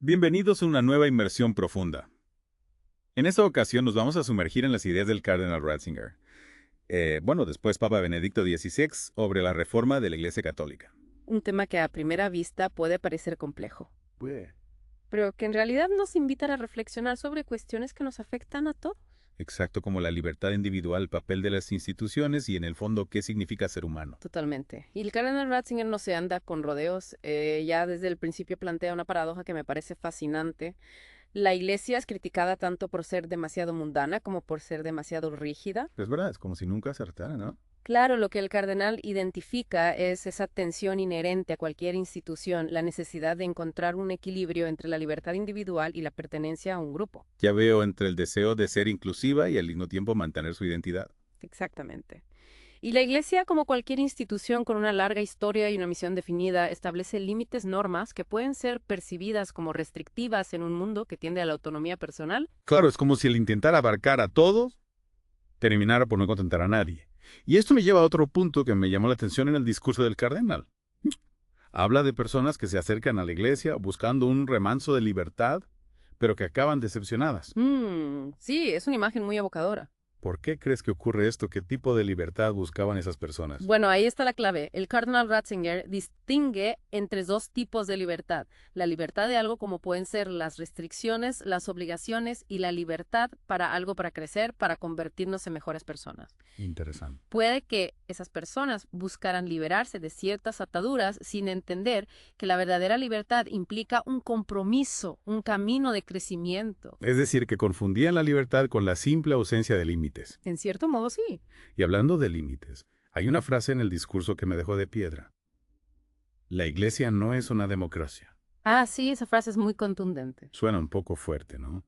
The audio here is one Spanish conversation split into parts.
Bienvenidos a una nueva inmersión profunda. En esta ocasión nos vamos a sumergir en las ideas del Cardenal Ratzinger. Después Papa Benedicto XVI sobre la reforma de la Iglesia Católica. Un tema que a primera vista puede parecer complejo, Bue. pero que en realidad nos invita a reflexionar sobre cuestiones que nos afectan a todos. Exacto como la libertad individual, el papel de las instituciones y en el fondo qué significa ser humano. Totalmente. Y el cardenal Ratzinger no se anda con rodeos. Ya desde el principio plantea una paradoja que me parece fascinante. La iglesia es criticada tanto por ser demasiado mundana como por ser demasiado rígida. Es verdad, es como si nunca acertara, ¿no? Claro, lo que el cardenal identifica es esa tensión inherente a cualquier institución, la necesidad de encontrar un equilibrio entre la libertad individual y la pertenencia a un grupo. Ya veo entre el deseo de ser inclusiva y al mismo tiempo mantener su identidad. Exactamente. Y la Iglesia, como cualquier institución con una larga historia y una misión definida, establece límites, normas que pueden ser percibidas como restrictivas en un mundo que tiende a la autonomía personal. Claro, es como si el intentar abarcar a todos terminara por no contentar a nadie. Y esto me lleva a otro punto que me llamó la atención en el discurso del cardenal. Habla de personas que se acercan a la iglesia buscando un remanso de libertad, pero que acaban decepcionadas. Sí, es una imagen muy evocadora. ¿Por qué crees que ocurre esto? ¿Qué tipo de libertad buscaban esas personas? Bueno, ahí está la clave. El cardenal Ratzinger distingue entre dos tipos de libertad. La libertad de algo como pueden ser las restricciones, las obligaciones y la libertad para algo para crecer, para convertirnos en mejores personas. Interesante. Puede que esas personas buscaran liberarse de ciertas ataduras sin entender que la verdadera libertad implica un compromiso, un camino de crecimiento. Es decir, que confundían la libertad con la simple ausencia de límites. En cierto modo, sí. Y hablando de límites, hay una frase en el discurso que me dejó de piedra. La iglesia no es una democracia. Ah, sí, esa frase es muy contundente. Suena un poco fuerte, ¿no?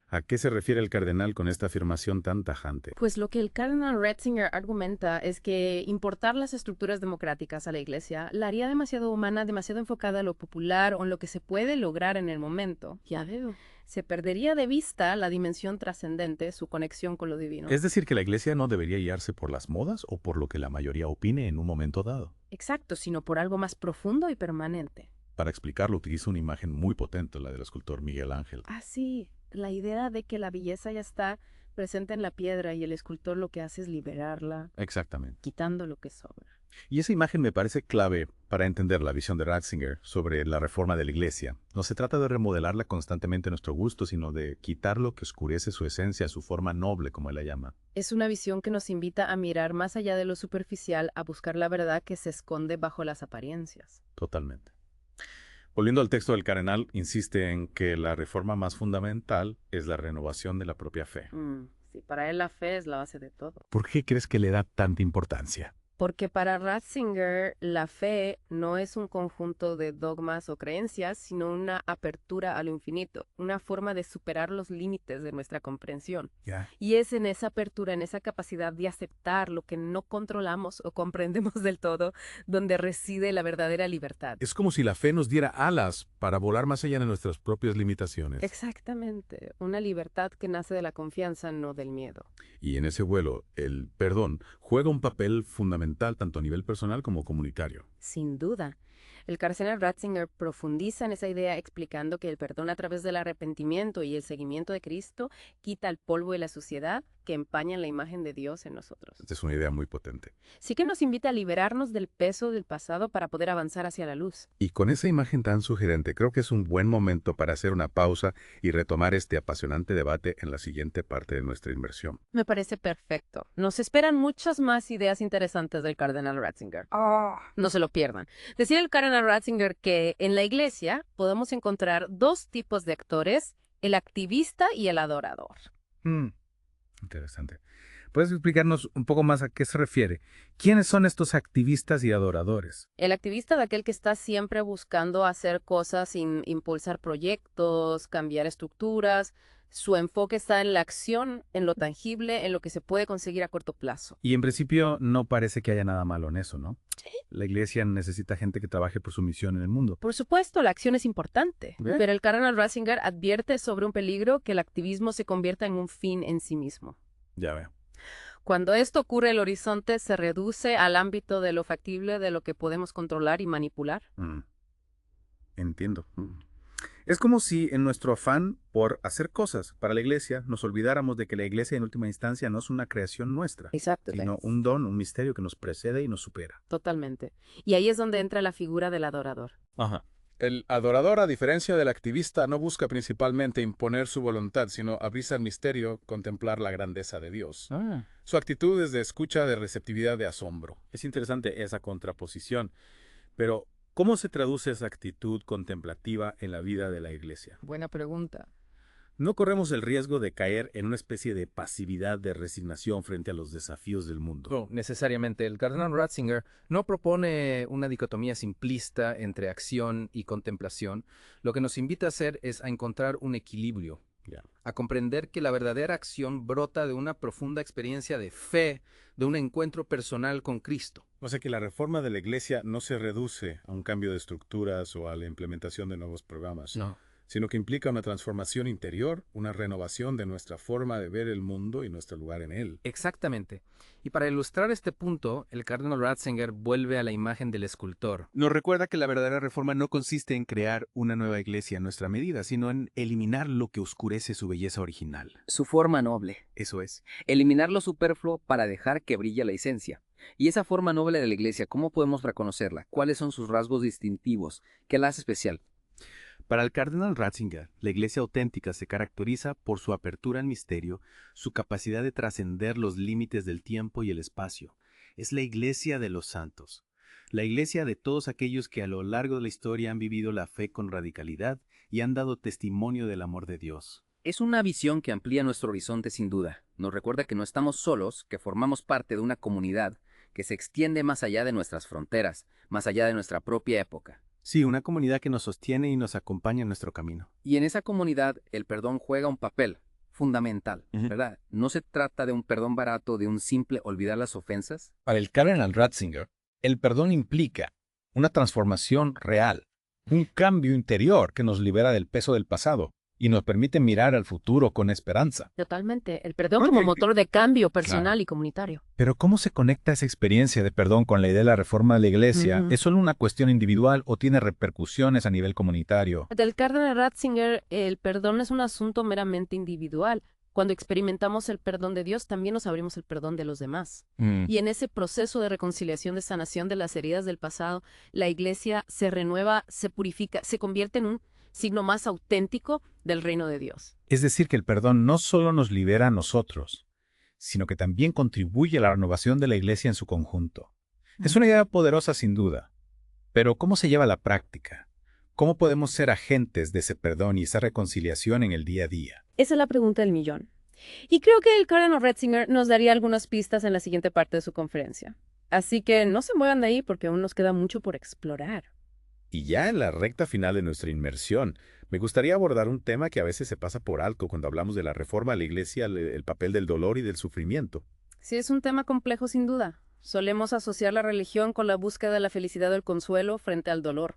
¿A qué se refiere el cardenal con esta afirmación tan tajante? Pues lo que el cardenal Ratzinger argumenta es que importar las estructuras democráticas a la iglesia la haría demasiado humana, demasiado enfocada a lo popular o en lo que se puede lograr en el momento. Ya veo. Se perdería de vista la dimensión trascendente, su conexión con lo divino. Es decir, que la iglesia no debería guiarse por las modas o por lo que la mayoría opine en un momento dado. Exacto, sino por algo más profundo y permanente. Para explicarlo, utiliza una imagen muy potente, la del escultor Miguel Ángel. Ah, sí, la idea de que la belleza ya está presente en la piedra y el escultor lo que hace es liberarla, Exactamente. quitando lo que sobra. Y esa imagen me parece clave para entender la visión de Ratzinger sobre la reforma de la iglesia. No se trata de remodelarla constantemente a nuestro gusto, sino de quitar lo que oscurece su esencia, su forma noble, como él la llama. Es una visión que nos invita a mirar más allá de lo superficial, a buscar la verdad que se esconde bajo las apariencias. Totalmente. Volviendo al texto del cardenal, insiste en que la reforma más fundamental es la renovación de la propia fe. Sí, para él la fe es la base de todo. ¿Por qué crees que le da tanta importancia? Porque para Ratzinger la fe no es un conjunto de dogmas o creencias, sino una apertura a lo infinito, una forma de superar los límites de nuestra comprensión. Ya. Y es en esa apertura, en esa capacidad de aceptar lo que no controlamos o comprendemos del todo, donde reside la verdadera libertad. Es como si la fe nos diera alas para volar más allá de nuestras propias limitaciones. Exactamente, una libertad que nace de la confianza, no del miedo. Y en ese vuelo, el perdón juega un papel fundamental tanto a nivel personal como comunitario. Sin duda. El cardenal Ratzinger profundiza en esa idea explicando que el perdón a través del arrepentimiento y el seguimiento de Cristo quita el polvo y la suciedad que empañan la imagen de Dios en nosotros. Esta es una idea muy potente. Sí que nos invita a liberarnos del peso del pasado para poder avanzar hacia la luz. Y con esa imagen tan sugerente, creo que es un buen momento para hacer una pausa y retomar este apasionante debate en la siguiente parte de nuestra inmersión. Me parece perfecto. Nos esperan muchas más ideas interesantes del cardenal Ratzinger. No se lo pierdan. Decía el cardenal Ratzinger que en la iglesia podemos encontrar dos tipos de actores, el activista y el adorador. Interesante. ¿Puedes explicarnos un poco más a qué se refiere? ¿Quiénes son estos activistas y adoradores? El activista de aquel que está siempre buscando hacer cosas sin impulsar proyectos, cambiar estructuras. Su enfoque está en la acción, en lo tangible, en lo que se puede conseguir a corto plazo. Y en principio no parece que haya nada malo en eso, ¿no? La iglesia necesita gente que trabaje por su misión en el mundo. Por supuesto, la acción es importante, pero el cardenal Ratzinger advierte sobre un peligro que el activismo se convierta en un fin en sí mismo. Ya veo. Cuando esto ocurre, el horizonte se reduce al ámbito de lo factible, de lo que podemos controlar y manipular. Entiendo. Es como si en nuestro afán por hacer cosas para la iglesia nos olvidáramos de que la iglesia en última instancia no es una creación nuestra, Exacto. sino un don, un misterio que nos precede y nos supera. Totalmente. Y ahí es donde entra la figura del adorador. Ajá. El adorador, a diferencia del activista, no busca principalmente imponer su voluntad, sino abrirse al misterio, contemplar la grandeza de Dios. Su actitud es de escucha, de receptividad, de asombro. Es interesante esa contraposición, pero ¿cómo se traduce esa actitud contemplativa en la vida de la iglesia? Buena pregunta. ¿No corremos el riesgo de caer en una especie de pasividad, de resignación frente a los desafíos del mundo? No, necesariamente. El cardenal Ratzinger no propone una dicotomía simplista entre acción y contemplación. Lo que nos invita a hacer es a encontrar un equilibrio, Ya. a comprender que la verdadera acción brota de una profunda experiencia de fe, de un encuentro personal con Cristo. O sea que la reforma de la iglesia no se reduce a un cambio de estructuras o a la implementación de nuevos programas, No. sino que implica una transformación interior, una renovación de nuestra forma de ver el mundo y nuestro lugar en él. Exactamente. Y para ilustrar este punto, el cardenal Ratzinger vuelve a la imagen del escultor. Nos recuerda que la verdadera reforma no consiste en crear una nueva iglesia a nuestra medida, sino en eliminar lo que oscurece su belleza original. Su forma noble. Eso es. Eliminar lo superfluo para dejar que brille la esencia. Y esa forma noble de la iglesia, ¿cómo podemos reconocerla? ¿Cuáles son sus rasgos distintivos? ¿Qué la hace especial? Para el cardenal Ratzinger, la iglesia auténtica se caracteriza por su apertura al misterio, su capacidad de trascender los límites del tiempo y el espacio. Es la iglesia de los santos, la iglesia de todos aquellos que a lo largo de la historia han vivido la fe con radicalidad y han dado testimonio del amor de Dios. Es una visión que amplía nuestro horizonte sin duda. Nos recuerda que no estamos solos, que formamos parte de una comunidad que se extiende más allá de nuestras fronteras, más allá de nuestra propia época. Sí, una comunidad que nos sostiene y nos acompaña en nuestro camino. Y en esa comunidad el perdón juega un papel fundamental, ¿verdad? No se trata de un perdón barato, de un simple olvidar las ofensas. Para el cardenal Ratzinger, el perdón implica una transformación real, un cambio interior que nos libera del peso del pasado y nos permite mirar al futuro con esperanza. Totalmente. El perdón como motor de cambio personal y comunitario. Pero ¿cómo se conecta esa experiencia de perdón con la idea de la reforma de la iglesia? Ujú. ¿Es solo una cuestión individual o tiene repercusiones a nivel comunitario? Del cardenal Ratzinger, el perdón es un asunto meramente individual. Cuando experimentamos el perdón de Dios, también nos abrimos el perdón de los demás. Y en ese proceso de reconciliación, de sanación de las heridas del pasado, la iglesia se renueva, se purifica, se convierte en un signo más auténtico del reino de Dios. Es decir, que el perdón no solo nos libera a nosotros, sino que también contribuye a la renovación de la iglesia en su conjunto. Es una idea poderosa sin duda, pero ¿cómo se lleva a la práctica? ¿Cómo podemos ser agentes de ese perdón y esa reconciliación en el día a día? Esa es la pregunta del millón. Y creo que el cardenal Ratzinger nos daría algunas pistas en la siguiente parte de su conferencia. Así que no se muevan de ahí porque aún nos queda mucho por explorar. Y ya en la recta final de nuestra inmersión, me gustaría abordar un tema que a veces se pasa por alto cuando hablamos de la reforma a la iglesia, el papel del dolor y del sufrimiento. Sí, es un tema complejo sin duda. Solemos asociar la religión con la búsqueda de la felicidad o el consuelo frente al dolor.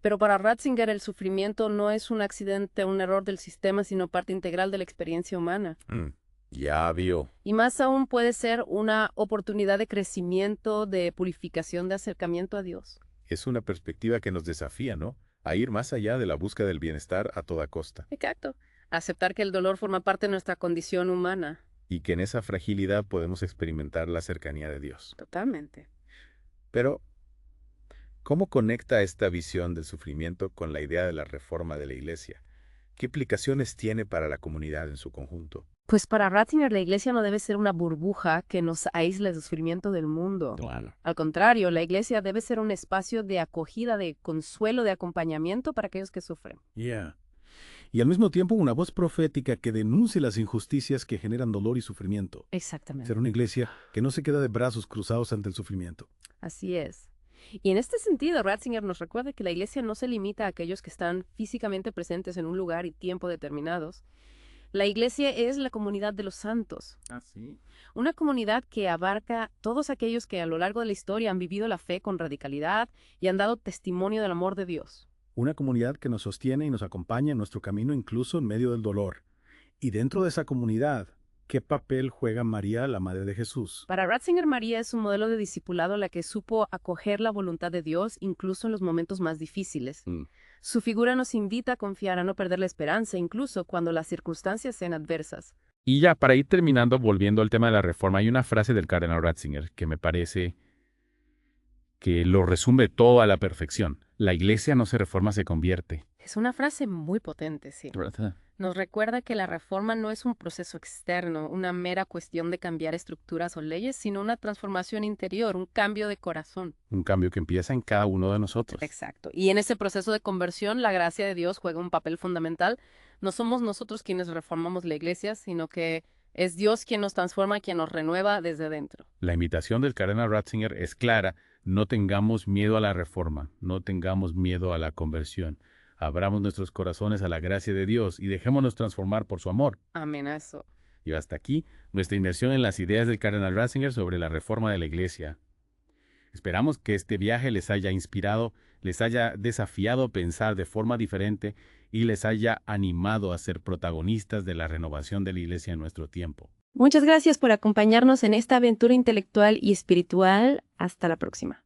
Pero para Ratzinger el sufrimiento no es un accidente o un error del sistema, sino parte integral de la experiencia humana. Ya vio. Y más aún puede ser una oportunidad de crecimiento, de purificación, de acercamiento a Dios. Es una perspectiva que nos desafía, ¿no? A ir más allá de la búsqueda del bienestar a toda costa. Exacto. Aceptar que el dolor forma parte de nuestra condición humana. Y que en esa fragilidad podemos experimentar la cercanía de Dios. Totalmente. Pero, ¿cómo conecta esta visión del sufrimiento con la idea de la reforma de la iglesia? ¿Qué implicaciones tiene para la comunidad en su conjunto? Pues para Ratzinger la iglesia no debe ser una burbuja que nos aísle del sufrimiento del mundo. Claro. Al contrario, la iglesia debe ser un espacio de acogida, de consuelo, de acompañamiento para aquellos que sufren. Y al mismo tiempo una voz profética que denuncie las injusticias que generan dolor y sufrimiento. Exactamente. Ser una iglesia que no se queda de brazos cruzados ante el sufrimiento. Así es. Y en este sentido, Ratzinger nos recuerda que la iglesia no se limita a aquellos que están físicamente presentes en un lugar y tiempo determinados. La iglesia es la comunidad de los santos. Sí. Una comunidad que abarca todos aquellos que a lo largo de la historia han vivido la fe con radicalidad y han dado testimonio del amor de Dios. Una comunidad que nos sostiene y nos acompaña en nuestro camino incluso en medio del dolor. Y dentro de esa comunidad, ¿qué papel juega María, la Madre de Jesús? Para Ratzinger, María es un modelo de discipulado a la que supo acoger la voluntad de Dios incluso en los momentos más difíciles. Su figura nos invita a confiar, a no perder la esperanza, incluso cuando las circunstancias sean adversas. Y ya, para ir terminando, volviendo al tema de la reforma, hay una frase del cardenal Ratzinger que me parece que lo resume todo a la perfección. La iglesia no se reforma, se convierte. Es una frase muy potente, sí. Nos recuerda que la reforma no es un proceso externo, una mera cuestión de cambiar estructuras o leyes, sino una transformación interior, un cambio de corazón. Un cambio que empieza en cada uno de nosotros. Exacto. Y en ese proceso de conversión, la gracia de Dios juega un papel fundamental. No somos nosotros quienes reformamos la iglesia, sino que es Dios quien nos transforma, quien nos renueva desde dentro. La invitación del cardenal Ratzinger es clara. No tengamos miedo a la reforma, no tengamos miedo a la conversión. Abramos nuestros corazones a la gracia de Dios y dejémonos transformar por su amor. Amén a eso. Y hasta aquí nuestra inmersión en las ideas del cardenal Ratzinger sobre la reforma de la iglesia. Esperamos que este viaje les haya inspirado, les haya desafiado a pensar de forma diferente y les haya animado a ser protagonistas de la renovación de la iglesia en nuestro tiempo. Muchas gracias por acompañarnos en esta aventura intelectual y espiritual. Hasta la próxima.